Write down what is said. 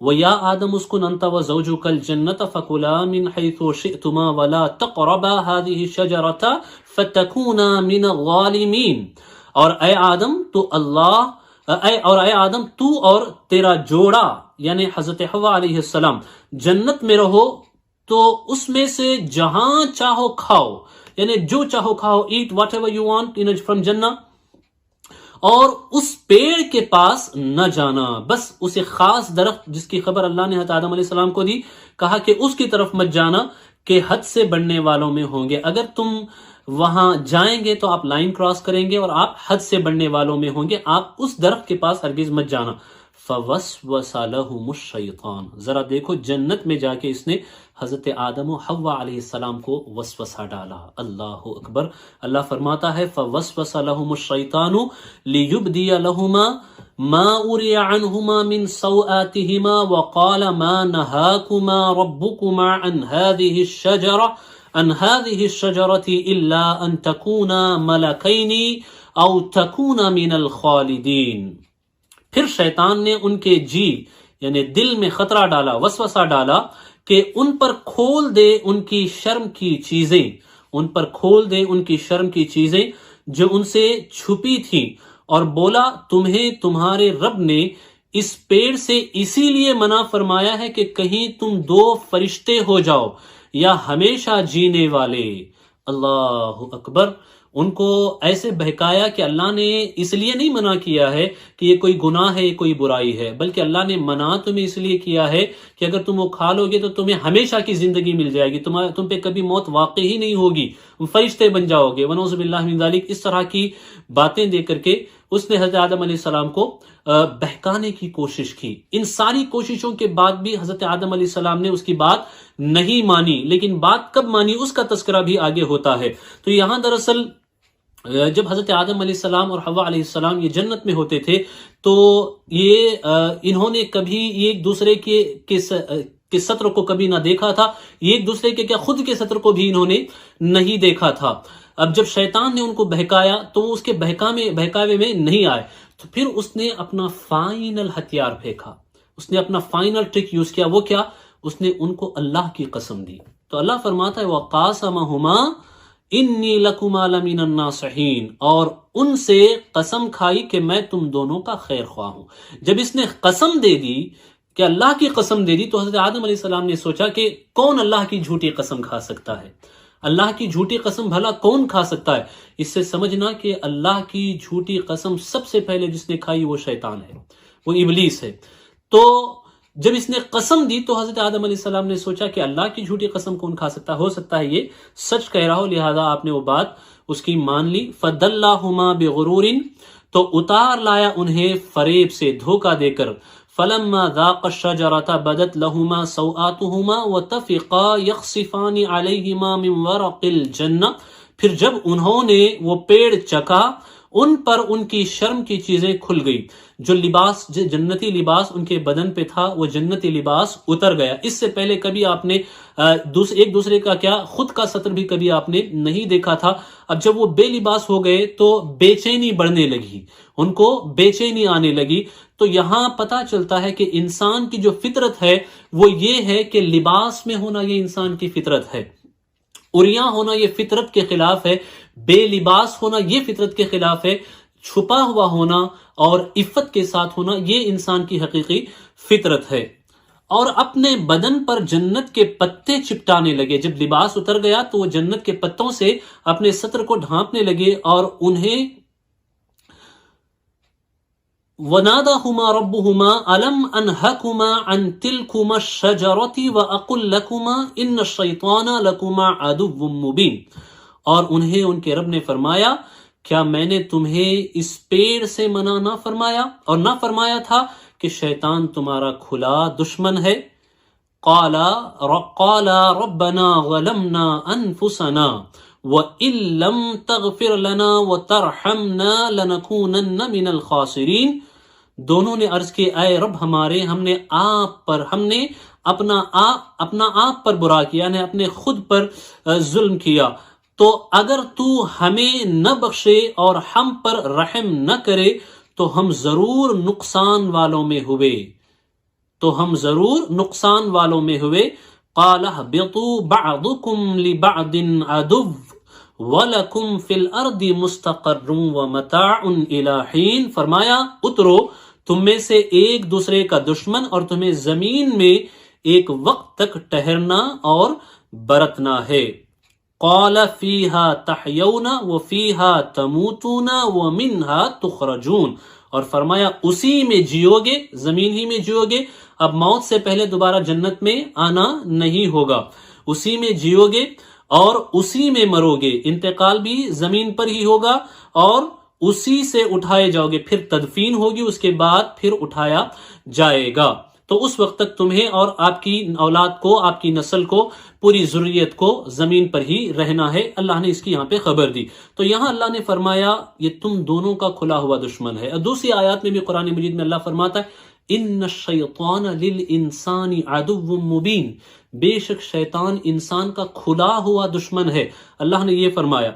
وَيَا آدَمُ اسْكُنْ أَنْتَ وَزَوْجُكَ الْجَنَّةَ فَكُلَا مِنْ حَيْثُ شِئْتُمَا وَلَا تَقْرَبَا هَذِهِ الشَّجَرَةَ فَتَكُونَا مِنَ الظَّالِمِينَ۔ اور اے آدم تو اور تیرا جوڑا یعنی حضرت حوا علیہ السلام جنت میں رہو، تو اس میں سے جہاں چاہو کھاؤ، یعنی جو چاہو کھاؤ، eat whatever you want from جنہ، اور اس پیڑ کے پاس نہ جانا، بس اسے خاص درخت جس کی خبر اللہ نے حضرت آدم علیہ السلام کو دی، کہا کہ اس کی طرف مت جانا کہ حد سے بڑھنے والوں میں ہوں گے، اگر تم وہاں جائیں گے تو آپ لائن کراس کریں گے اور آپ حد سے بڑھنے والوں میں ہوں گے، آپ اس درخت کے پاس ہرگز مت جانا۔ فوسوس لہم الشیطان، ذرا دیکھو جنت میں جا کے اس نے حضرت آدم و حوا علیہ السلام کو وسوسہ ڈالا۔ اللہ اکبر۔ اللہ فرماتا ہے فوسوس لہم الشیطان لیبدی لہما ما اری عنہما من سوآتہما وقال ما نہاکما ربکما عن هذه الشجرة الا ان تکونا ملکین او تکونا من الخالدین۔ پھر شیطان نے ان کے جی یعنی دل میں خطرہ ڈالا، وسوسہ ڈالا کہ ان پر کھول دے ان کی شرم کی چیزیں، ان پر کھول دے ان کی شرم کی چیزیں جو ان سے چھپی تھیں، اور بولا تمہیں تمہارے رب نے اس پیڑ سے اسی لیے منع فرمایا ہے کہ کہیں تم دو فرشتے ہو جاؤ یا ہمیشہ جینے والے۔ اللہ اکبر۔ ان کو ایسے بہکایا کہ اللہ نے اس لیے نہیں منع کیا ہے کہ یہ کوئی گناہ ہے، یہ کوئی برائی ہے، بلکہ اللہ نے منع تمہیں اس لیے کیا ہے کہ اگر تم وہ کھا لو گے تو تمہیں ہمیشہ کی زندگی مل جائے گی، تم پہ کبھی موت واقع ہی نہیں ہوگی، فرشتے بن جاؤ گے، ونعوذ باللہ من ذالک۔ اس طرح کی باتیں دے کر کے اس نے حضرت آدم علیہ السلام کو بہکانے کی کوشش کی۔ ان ساری کوششوں کے بعد بھی حضرت آدم علیہ السلام نے اس کی بات نہیں مانی، لیکن بات کب مانی اس کا تذکرہ بھی آگے ہوتا ہے۔ تو یہاں دراصل جب حضرت آدم علیہ السلام اور حوا علیہ السلام یہ جنت میں ہوتے تھے تو یہ انہوں نے کبھی ایک دوسرے کے سطر کو کبھی نہ دیکھا تھا، ایک دوسرے کے کیا خود کے سطر کو بھی انہوں نے نہیں دیکھا تھا۔ اب جب شیطان نے ان کو بہکایا تو وہ اس کے بہکاوے میں نہیں آئے، تو پھر اس نے اپنا فائنل ہتھیار پھینکا، اس نے اپنا فائنل ٹرک یوز کیا۔ وہ کیا؟ اس نے ان کو اللہ کی قسم دی۔ تو اللہ فرماتا ہے وَقَاسَمَهُمَا انی لکما لمن الناصحین، اور ان سے قسم کھائی کہ میں تم دونوں کا خیر خواہ ہوں۔ جب اس نے قسم دے دی کہ اللہ کی قسم دے دی تو حضرت آدم علیہ السلام نے سوچا کہ کون اللہ کی جھوٹی قسم کھا سکتا ہے، اللہ کی جھوٹی قسم بھلا کون کھا سکتا ہے؟ اس سے سمجھنا کہ اللہ کی جھوٹی قسم سب سے پہلے جس نے کھائی وہ شیطان ہے، وہ ابلیس ہے۔ تو جب اس نے قسم دی تو حضرت آدم علیہ السلام نے سوچا کہ اللہ کی جھوٹی قسم کون کھا سکتا ہو سکتا ہے یہ سچ کہہ رہا ہو، لہذا آپ نے وہ بات اس کی مان لی۔ فَدَلَّهُمَا بِغُرُورٍ، تو اتار لایا انہیں فریب سے، دھوکہ دے کر۔ فَلَمَّا ذَاقَ الشَّجَرَةَ بَدَتْ لَهُمَا سَوْآتُهُمَا وَطَفِقَا يَخْصِفَانِ عَلَيْهِمَا مِنْ وَرَقِ الْجَنَّةِ، پھر جب انہوں نے وہ پیڑ چکا ان پر ان کی شرم کی چیزیں کھل گئی، جو لباس جنتی لباس ان کے بدن پہ تھا وہ جنتی لباس اتر گیا۔ اس سے پہلے کبھی آپ نے ایک دوسرے کا کیا خود کا سطر بھی کبھی آپ نے نہیں دیکھا تھا۔ اب جب وہ بے لباس ہو گئے تو بے چینی بڑھنے لگی، ان کو بے چینی آنے لگی۔ تو یہاں پتہ چلتا ہے کہ انسان کی جو فطرت ہے وہ یہ ہے کہ لباس میں ہونا یہ انسان کی فطرت ہے، عریاں ہونا یہ فطرت کے خلاف ہے، بے لباس ہونا یہ فطرت کے خلاف ہے، چھپا ہوا ہونا اور عفت کے ساتھ ہونا یہ انسان کی حقیقی فطرت ہے۔ اور اپنے بدن پر جنت کے پتے چپٹانے لگے، جب لباس اتر گیا تو وہ جنت کے پتوں سے اپنے سطر کو ڈھانپنے لگے اور انہیں وَنَادَاهُمَا رَبُّهُمَا أَلَمْ أَنْهَكُمَا عَنْ تِلْكُمَا الشَّجَرَةِ وَأَقُلْ لَكُمَا إِنَّ الشَّيْطَانَ لَكُمَا عَدُوٌّ مُّبِينٌ، اور انہیں ان کے رب نے فرمایا کیا میں نے تمہیں اس پیڑ سے منع نہ فرمایا اور نہ فرمایا تھا کہ شیطان تمہارا کھلا دشمن ہے؟ قال ربنا ظلمنا انفسنا وَإِن لَّمْ تَغْفِرْ لَنَا وَتَرْحَمْنَا لَنَكُونَنَّ مِنَ الْخَاسِرِينَ، دونوں نے عرض کی اے رب ہمارے، ہم نے اپنا آپ پر برا کیا، یعنی اپنے خود پر ظلم کیا، تو اگر تو ہمیں نہ بخشے اور ہم پر رحم نہ کرے تو ہم ضرور نقصان والوں میں ہوئے۔ تو ہم ضرور نقصان والوں میں ہوئے. قال اهبطوا بعضكم لبعض عدو وَلَكُمْ فِي الْأَرْضِ مُسْتَقَرٌّ وَمَتَاعٌ إِلَىٰ حِينٍ. فرمایا اترو، تم میں سے ایک دوسرے کا دشمن اور تمہیں زمین میں ایک وقت تک ٹہرنا اور برتنا ہے. قَالَ فِيهَا تَحْيَوْنَ وَفِيهَا تَمُوتُونَ وَمِنْهَا تُخْرَجُونَ. اور فرمایا اسی میں جیو گے، زمین ہی میں جیو گے، اب موت سے پہلے دوبارہ جنت میں آنا نہیں ہوگا. اسی میں جیو گے اور اسی میں مرو گے، انتقال بھی زمین پر ہی ہوگا اور اسی سے اٹھائے جاؤ گے، پھر تدفین ہوگی، اس کے بعد پھر اٹھایا جائے گا. تو اس وقت تک تمہیں اور آپ کی اولاد کو، آپ کی نسل کو، پوری ذریت کو زمین پر ہی رہنا ہے. اللہ نے اس کی یہاں پہ خبر دی. تو یہاں اللہ نے فرمایا یہ تم دونوں کا کھلا ہوا دشمن ہے. اور دوسری آیات میں بھی قرآن مجید میں اللہ فرماتا ہے ان الشیطان للانسان عدو مبین، بے شک شیطان انسان کا کھلا ہوا دشمن ہے. اللہ نے یہ فرمایا.